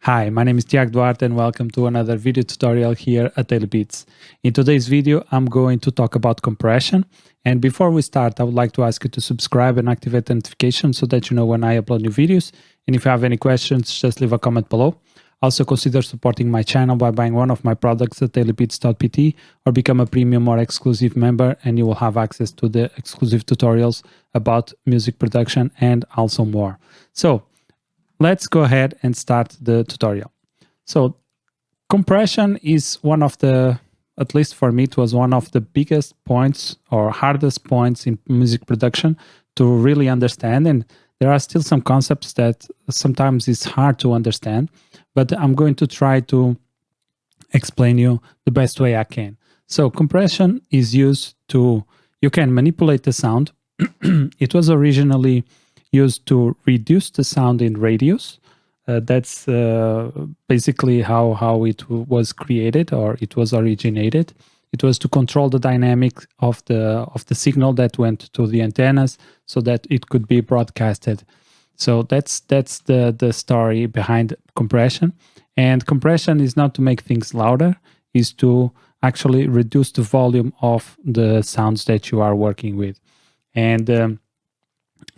Hi, my name is Tiago Duarte and welcome to another video tutorial here at DailyBeats. In today's video, I'm going to talk about compression. And before we start, I would like to ask you to subscribe and activate the notification so that you know when I upload new videos. And if you have any questions, just leave a comment below. Also consider supporting my channel by buying one of my products at dailybeats.pt or become a premium or exclusive member and you will have access to the exclusive tutorials about music production and also more. So let's go ahead and start the tutorial. So compression is one of the, at least for me, it was one of the biggest points or hardest points in music production to really understand. And there are still some concepts that sometimes it's hard to understand, but I'm going to try to explain you the best way I can. So compression is used to, you can manipulate the sound. It was originally used to reduce the sound in radios. That's basically how it was created, or it was originated. It was to control the dynamic of the signal that went to the antennas so that it could be broadcasted. So that's the story behind compression. And compression is not to make things louder, is to actually reduce the volume of the sounds that you are working with. And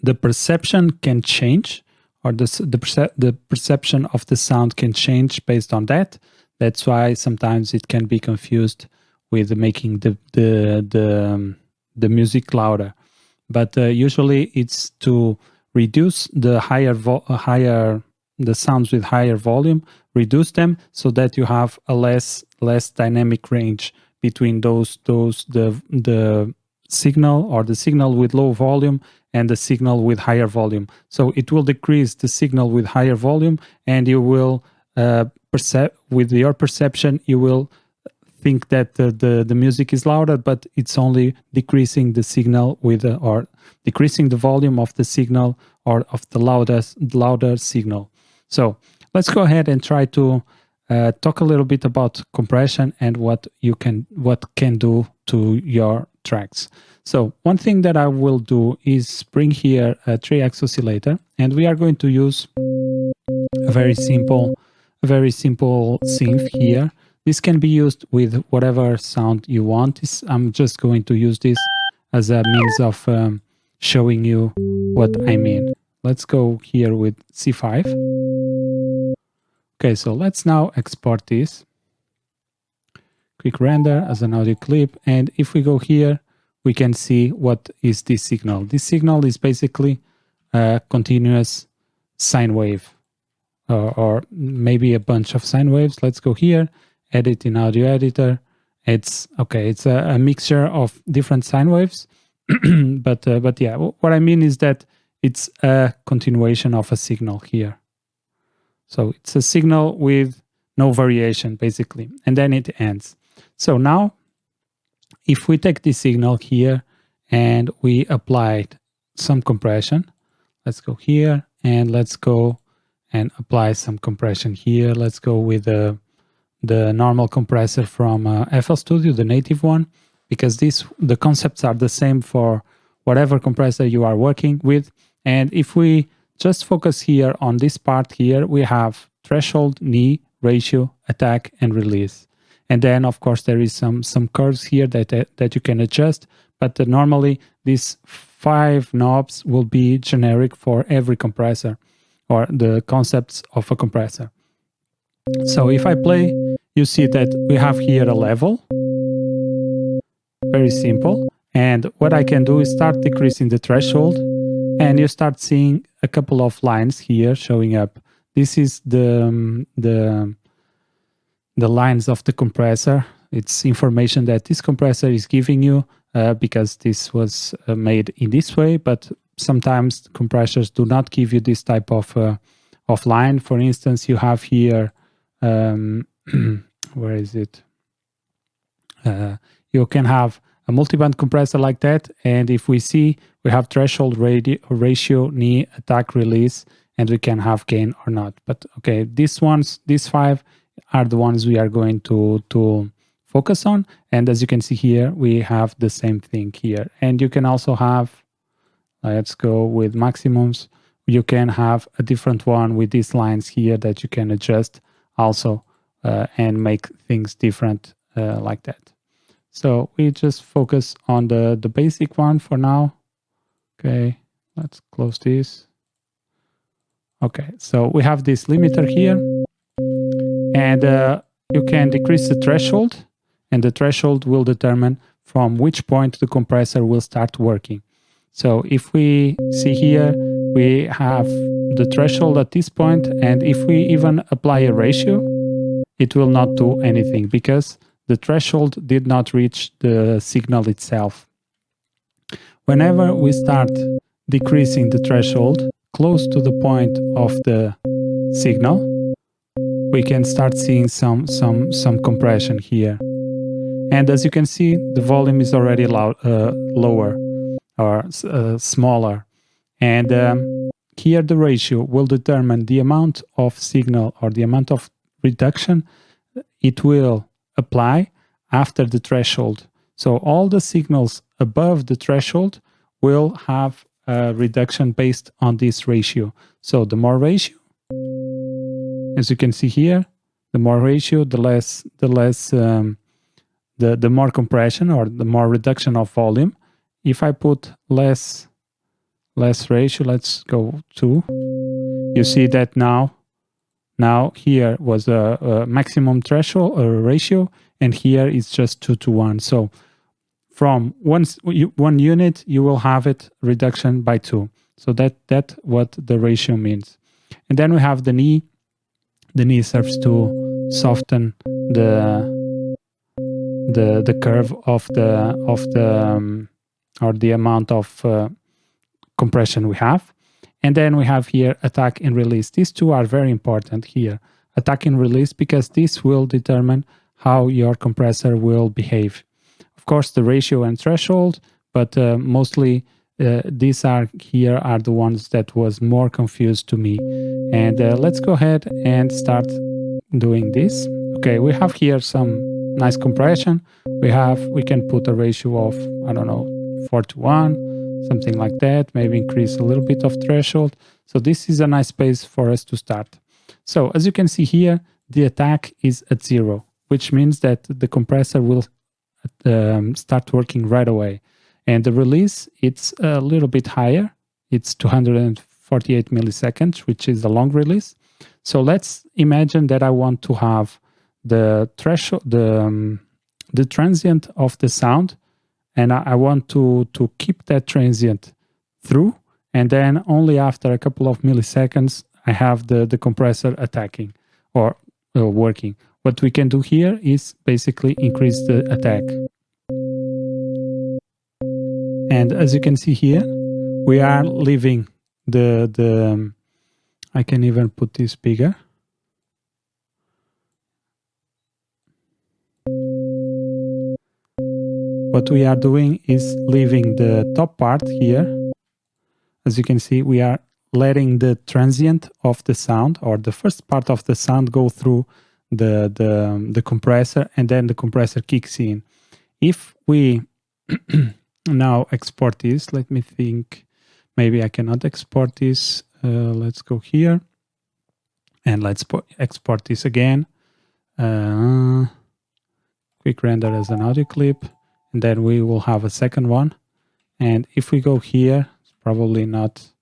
the perception can change, or the perception of the sound can change based on that. That's why sometimes it can be confused with making the music louder. But usually it's to reduce the the sounds with higher volume, reduce them so that you have a less dynamic range between the signal, or the signal with low volume and the signal with higher volume. So it will decrease the signal with higher volume, and you will with your perception, you will think that the music is louder, but it's only decreasing the signal with or decreasing the volume of the signal or of the louder signal. So let's go ahead and try to talk a little bit about compression and what can do to your tracks. So one thing that I will do is bring here a 3x oscillator, and we are going to use a very simple synth here. This can be used with whatever sound you want. I'm just going to use this as a means of showing you what I mean. Let's go here with C5. Okay, so let's now export this. Quick render as an audio clip, and if we go here, we can see what is this signal. This signal is basically a continuous sine wave, or maybe a bunch of sine waves. Let's go here, edit in audio editor. It's a mixture of different sine waves, but yeah, what I mean is that it's a continuation of a signal here. So it's a signal with no variation, basically, and then it ends. So now, if we take this signal here and we apply some compression, let's go here and let's go and apply some compression here. Let's go with the normal compressor from FL Studio, the native one, because the concepts are the same for whatever compressor you are working with. And if we just focus here on this part here, we have threshold, knee, ratio, attack, and release. And then, of course, there is some curves here that you can adjust. But normally, these 5 knobs will be generic for every compressor, or the concepts of a compressor. So if I play, you see that we have here a level. Very simple. And what I can do is start decreasing the threshold, and you start seeing a couple of lines here showing up. This is the lines of the compressor. It's information that this compressor is giving you because this was made in this way, but sometimes compressors do not give you this type of line. For instance, you have here, where is it? You can have a multiband compressor like that, and if we see, we have threshold, ratio, knee, attack, release, and we can have gain or not. But okay, these 5 are the ones we are going to focus on. And as you can see here, we have the same thing here. And you can also have, let's go with maximums. you can have a different one with these lines here that you can adjust also and make things different like that. So we just focus on the basic one for now. Okay, let's close this. Okay, so we have this limiter here, and you can decrease the threshold, and the threshold will determine from which point the compressor will start working. So if we see here, we have the threshold at this point, and if we even apply a ratio, it will not do anything because the threshold did not reach the signal itself. Whenever we start decreasing the threshold close to the point of the signal, we can start seeing some compression here. And as you can see, the volume is already lower or smaller. And here the ratio will determine the amount of signal or the amount of reduction it will apply after the threshold. So all the signals above the threshold will have a reduction based on this ratio. So the more ratio, as you can see here, the more ratio, the more compression or the more reduction of volume. If I put less ratio, let's go 2. You see that now here was a maximum threshold or ratio, and here it's just 2 to 1. So from one unit, you will have it reduction by 2. So that's what the ratio means. And then we have the knee. The knee serves to soften the curve of the or the amount of compression we have. And then we have here attack and release. These two are very important here. Attack and release, because this will determine how your compressor will behave. Of course, the ratio and threshold, but mostly these are the ones that was more confused to me. And let's go ahead and start doing this. Okay, we have here some nice compression. We can put a ratio of, I don't know, 4 to 1, something like that. Maybe increase a little bit of threshold. So this is a nice space for us to start. So as you can see here, the attack is at 0, which means that the compressor will start working right away. And the release, it's a little bit higher. It's 248 milliseconds, which is a long release. So let's imagine that I want to have the threshold, the transient of the sound, and I want to keep that transient through, and then only after a couple of milliseconds I have the compressor attacking or working. What we can do here is basically increase the attack. And as you can see here, we are leaving the I can even put this bigger. What we are doing is leaving the top part here. As you can see, we are letting the transient of the sound, or the first part of the sound, go through the compressor, and then the compressor kicks in. If we now export this, let me think, maybe I cannot export this. Let's go here and let's export this again. Quick render as an audio clip, and then we will have a second one. And if we go here, it's probably not,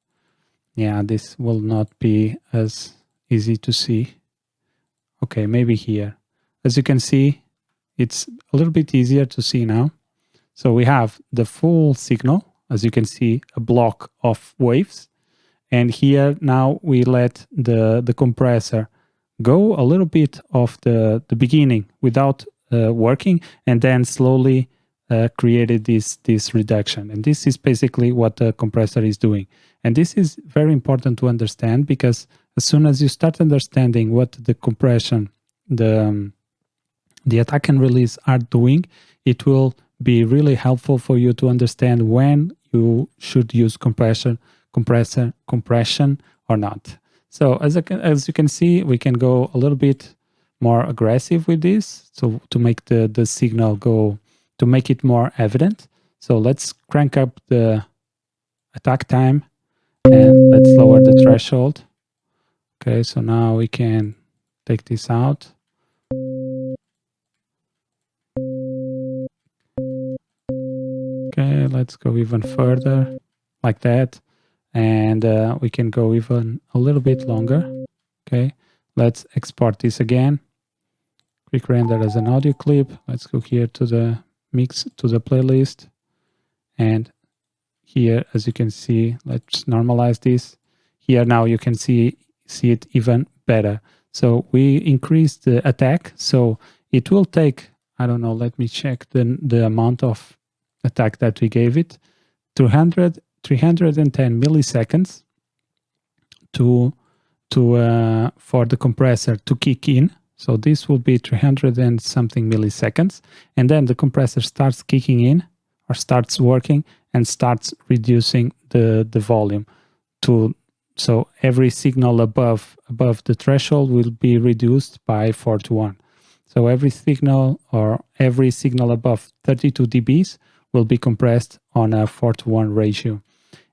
yeah, this will not be as easy to see. Okay, maybe here. As you can see, it's a little bit easier to see now. So we have the full signal, as you can see, a block of waves. And here now we let the compressor go a little bit of the beginning without working, and then slowly created this reduction. And this is basically what the compressor is doing. And this is very important to understand, because as soon as you start understanding what the compression, the attack and release are doing, it will be really helpful for you to understand when you should use compression or not. So as you can see, we can go a little bit more aggressive with this, so to make the signal go, to make it more evident. So let's crank up the attack time, and let's lower the threshold. Okay, so now we can take this out. Okay, let's go even further, like that. And we can go even a little bit longer. Okay, let's export this again. Quick render as an audio clip. Let's go here to the mix, to the playlist. And here, as you can see, let's normalize this. Here now you can see it even better. So we increased the attack. So it will take, I don't know, let me check the amount of attack that we gave it. 310 milliseconds for the compressor to kick in. So this will be 300 and something milliseconds. And then the compressor starts kicking in, or starts working, and starts reducing the volume so every signal above the threshold will be reduced by 4:1. So every signal above 32 dBs will be compressed on a 4:1 ratio.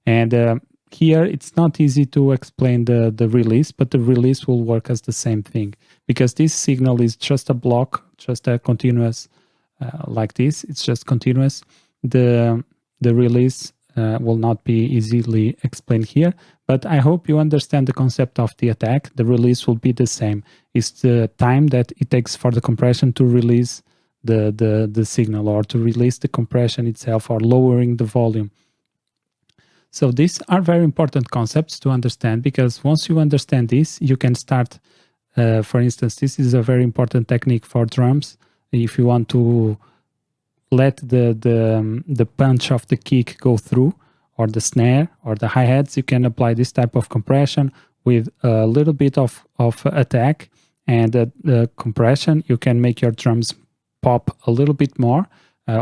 And here it's not easy to explain the release, but the release will work as the same thing, because this signal is just a block, just a continuous like this. It's just continuous. The release will not be easily explained here, but I hope you understand the concept of the attack. The release will be the same. It's the time that it takes for the compression to release the signal, or to release the compression itself, or lowering the volume. So these are very important concepts to understand, because once you understand this, you can start, for instance, this is a very important technique for drums. If you want to let the punch of the kick go through, or the snare, or the hi-hats, you can apply this type of compression with a little bit of attack and the compression. You can make your drums pop a little bit more,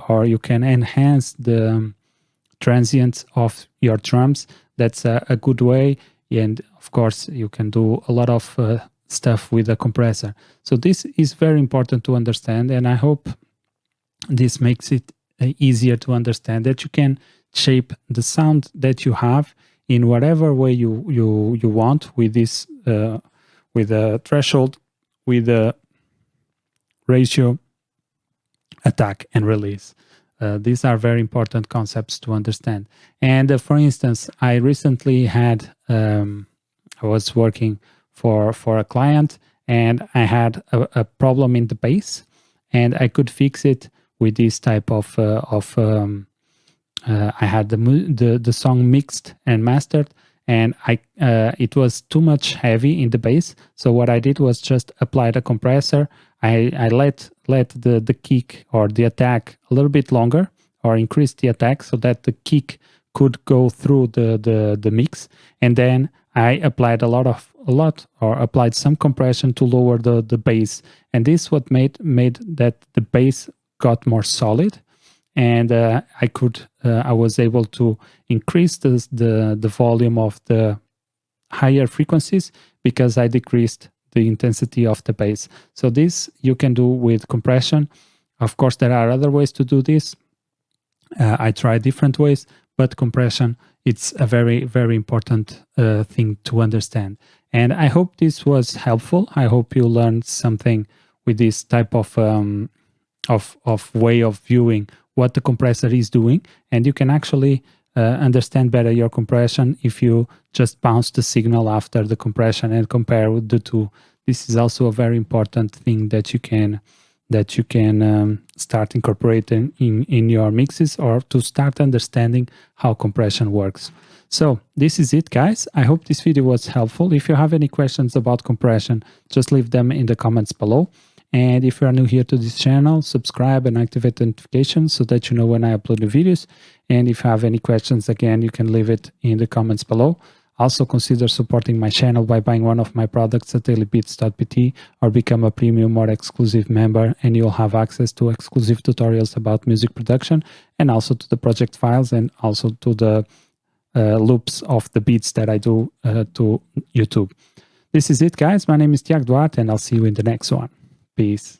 or you can enhance the transients of your drums. That's a good way. And of course, you can do a lot of stuff with the compressor. So this is very important to understand, and I hope this makes it easier to understand that you can shape the sound that you have in whatever way you want with this, with a threshold, with a ratio, attack, and release. These are very important concepts to understand. And for instance, I recently had, I was working for a client, and I had a problem in the bass, and I could fix it with this type of I had the song mixed and mastered, and it was too much heavy in the bass. So what I did was just apply the compressor. I let the kick or the attack a little bit longer, or increase the attack so that the kick could go through the mix, and then I applied applied some compression to lower the bass, and this what made that the bass got more solid, and I was able to increase the volume of the higher frequencies, because I decreased the intensity of the bass. So this you can do with compression. Of course, there are other ways to do this. I try different ways, but compression, it's a very, very important thing to understand. And I hope this was helpful. I hope you learned something with this type of way of viewing what the compressor is doing, and you can actually understand better your compression if you just bounce the signal after the compression and compare with the two. This is also a very important thing that you can start incorporating in your mixes, or to start understanding how compression works. So this is it, guys. I hope this video was helpful. If you have any questions about compression, just leave them in the comments below. And if you are new here to this channel, subscribe and activate the notifications so that you know when I upload the videos. And if you have any questions, again, you can leave it in the comments below. Also consider supporting my channel by buying one of my products at DailyBeatsVI, or become a premium or exclusive member, and you'll have access to exclusive tutorials about music production, and also to the project files, and also to the loops of the beats that I do to YouTube. This is it, guys. My name is Tiago Duarte, and I'll see you in the next one. Peace.